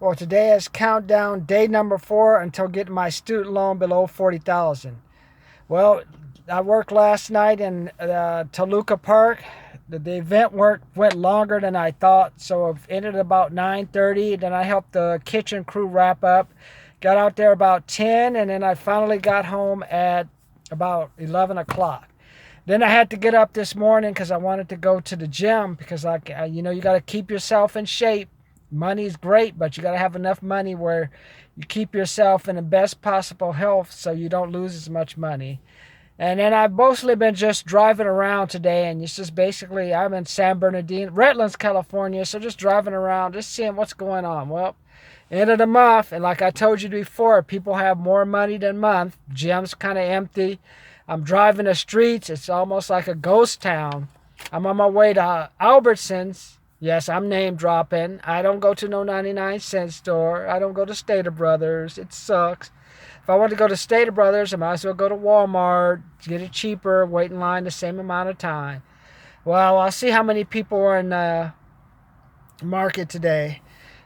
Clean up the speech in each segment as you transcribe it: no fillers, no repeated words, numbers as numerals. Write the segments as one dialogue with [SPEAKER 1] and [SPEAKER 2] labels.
[SPEAKER 1] Well, today is countdown day number 4 until getting my student loan below 40,000. Well, I worked last night in Toluca Park. The event went longer than I thought, so it ended about 9:30. Then I helped the kitchen crew wrap up. Got out there about 10, and then I finally got home at about 11 o'clock. Then I had to get up this morning because I wanted to go to the gym because you got to keep yourself in shape. Money's great, but you got to have enough money where you keep yourself in the best possible health so you don't lose as much money. And then I've mostly been just driving around today, and it's just basically I'm in San Bernardino, Redlands, California, so just driving around, just seeing what's going on. Well, end of the month, and like I told you before, people have more money than month. Gym's kind of empty. I'm driving the streets. It's almost like a ghost town. I'm on my way to Albertsons. Yes, I'm name dropping. I don't go to no 99-cent store. I don't go to Stater Brothers. It sucks. If I want to go to Stater Brothers, I might as well go to Walmart, get it cheaper, wait in line the same amount of time. Well, I'll see how many people are in the market today.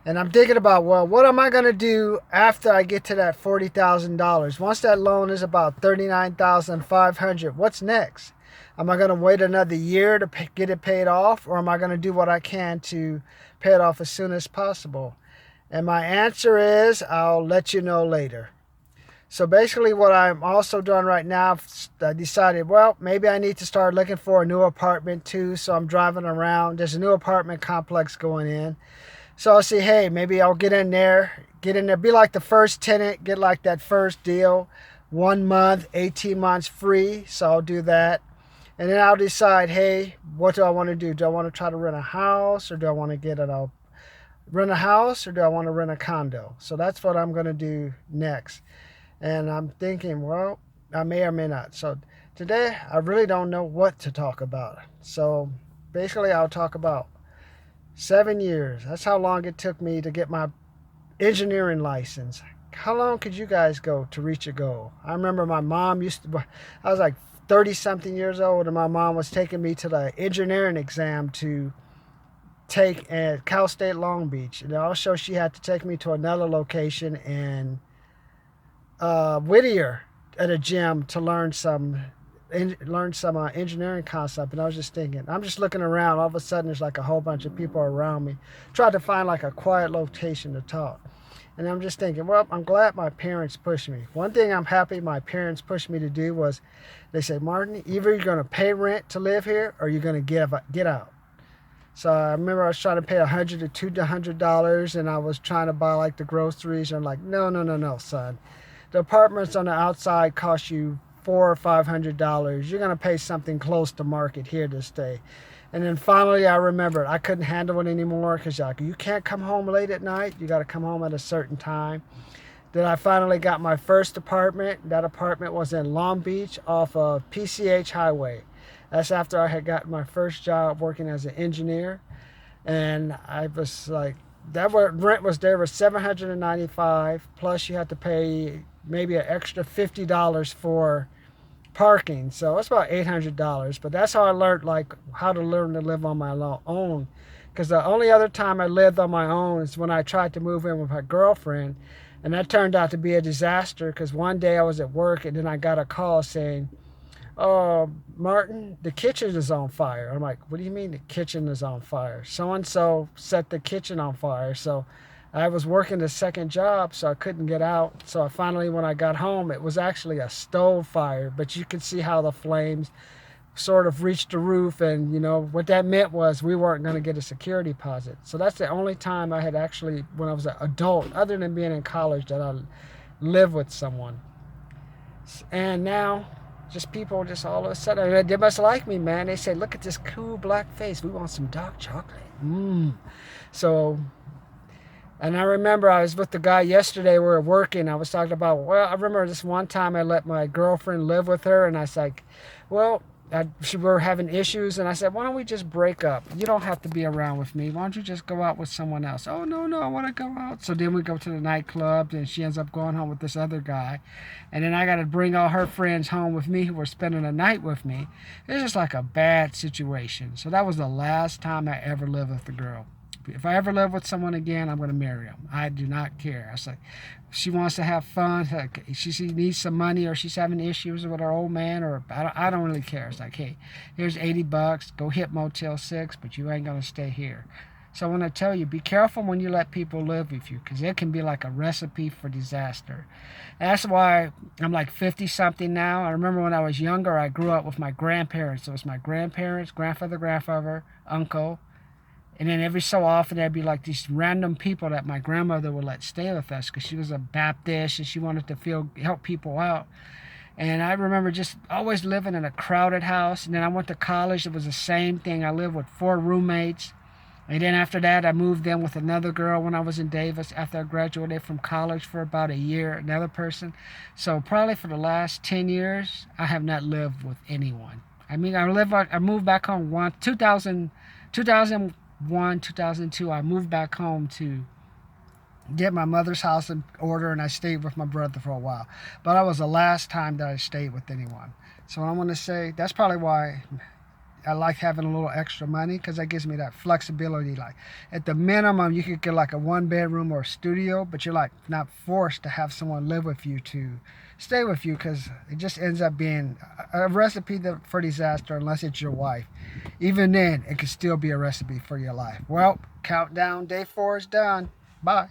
[SPEAKER 1] And I'm thinking about, well, what am I going to do after I get to that $40,000? Once that loan is about $39,500, what's next? Am I going to wait another year to get it paid off, or am I going to do what I can to pay it off as soon as possible? And my answer is, I'll let you know later. So basically what I'm also doing right now, I decided, well, maybe I need to start looking for a new apartment too. So I'm driving around. There's a new apartment complex going in. So I'll see, hey, maybe I'll get in there, be like the first tenant, get like that first deal, 1 month, 18 months free. So I'll do that. And then I'll decide, hey, what do I want to do? Do I want to try to rent a house, or do I want to rent a house, or do I want to rent a condo? So that's what I'm going to do next. And I'm thinking, well, I may or may not. So today, I really don't know what to talk about. So basically, I'll talk about 7 years. That's how long it took me to get my engineering license. How long could you guys go to reach a goal? I remember my mom I was like 30-something years old, and my mom was taking me to the engineering exam to take at Cal State Long Beach. And also she had to take me to another location in Whittier at a gym to learn some engineering concept. And I was just thinking, I'm just looking around, all of a sudden there's like a whole bunch of people around me. Tried to find like a quiet location to talk. And I'm just thinking, well, I'm glad my parents pushed me. One thing I'm happy my parents pushed me to do was, they said, Martin, either you're going to pay rent to live here, or you're going to get out. So I remember I was trying to pay $100 to $200, and I was trying to buy like the groceries. And I'm like, no, son. The apartments on the outside cost you $400 or $500. You're going to pay something close to market here to stay. And then finally I remembered I couldn't handle it anymore, because like, you can't come home late at night. You got to come home at a certain time. Then I finally got my first apartment. That apartment was in Long Beach off of PCH Highway. That's after I had gotten my first job working as an engineer. And I was like, that rent was there was $795, plus you had to pay maybe an extra $50 for parking. So it's about $800. But that's how I learned like how to learn to live on my own. Because the only other time I lived on my own is when I tried to move in with my girlfriend. And that turned out to be a disaster, because one day I was at work and then I got a call saying, oh, Martin, the kitchen is on fire. I'm like, what do you mean the kitchen is on fire? So-and-so set the kitchen on fire. So I was working the second job, so I couldn't get out. So I finally, when I got home, it was actually a stove fire, but you could see how the flames sort of reached the roof. And you know what that meant was we weren't going to get a security deposit. So that's the only time I had actually, when I was an adult, other than being in college, that I lived with someone. And now just people just all of a sudden, they must like me, man. They say, look at this cool black face, we want some dark chocolate. So, and I remember I was with the guy yesterday, we were working, I was talking about, well, I remember this one time I let my girlfriend live with her, and I was like, well, we were having issues, and I said, why don't we just break up? You don't have to be around with me. Why don't you just go out with someone else? Oh, no, I want to go out. So then we go to the nightclub, and she ends up going home with this other guy. And then I got to bring all her friends home with me who were spending the night with me. It's just like a bad situation. So that was the last time I ever lived with a girl. If I ever live with someone again, I'm going to marry them. I do not care. I was like, if she wants to have fun, like, she needs some money, or she's having issues with her old man, or I don't really care. It's like, hey, here's $80. Go hit Motel 6, but you ain't going to stay here. So I want to tell you, be careful when you let people live with you, because it can be like a recipe for disaster. That's why I'm like 50 something now. I remember when I was younger, I grew up with my grandparents. It was my grandparents, grandfather, uncle. And then every so often there'd be like these random people that my grandmother would let stay with us, because she was a Baptist and she wanted to help people out. And I remember just always living in a crowded house. And then I went to college. It was the same thing. I lived with 4 roommates. And then after that, I moved in with another girl when I was in Davis after I graduated from college for about a year, another person. So probably for the last 10 years, I have not lived with anyone. I mean, I moved back home 2001, 2002. I moved back home to get my mother's house in order, and I stayed with my brother for a while. But that was the last time that I stayed with anyone. So I want to say that's probably why I like having a little extra money, because that gives me that flexibility. Like at the minimum, you could get like a 1-bedroom or a studio, but you're like not forced to have someone live with you to stay with you, because it just ends up being a recipe for disaster unless it's your wife. Even then, it could still be a recipe for your life. Well, countdown day 4 is done. Bye.